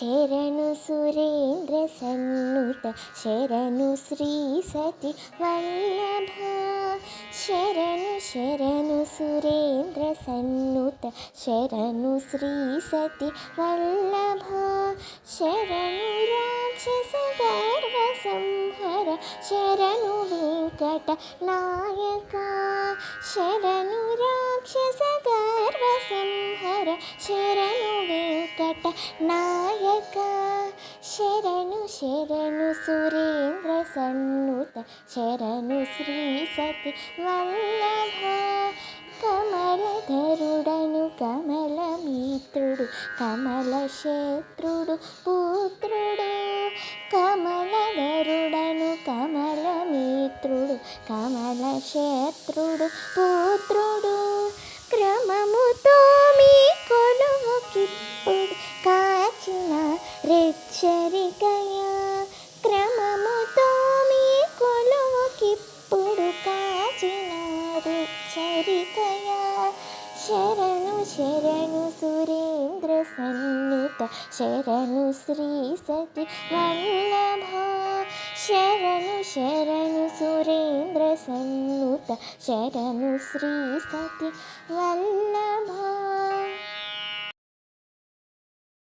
శరణు సురేంద్ర సన్నుత శరణు శ్రీ సతి వల్లభ. శరణు శరణు సురేంద్ర సన్నుత శరణు శ్రీ సతి వల్లభ. శరణు రాక్షస గర్వ సంహర శరణు వెంకట నాయక. శరణు రాక్షస గర్వ సంహర శరణు వెంకట నాయక. శరణు శరణు సురేంద్ర సన్నుత శరణు శ్రీ సతి వల్లభ. కమలధరుడను కమలమిత్రుడు కమలశత్రుడు పుత్రుడు. కమలధరుడను కమలమిత్రుడు కమలశత్రుడు పుత్రుడు. క్రమముతో మీ కొలువుకిప్పుడు కాచిన రెచ్చరికయా. క్రమముతో మీ కొలువుకిప్పుడు కాచిన రెచ్చరికయా. శరణు శరణు సురేంద్ర సన్నుత శరణు శ్రీ సతి వల్లభ. శరణు శరణు సురేంద్ర సన్నుత శరణు శ్రీ సతి వల్లభ.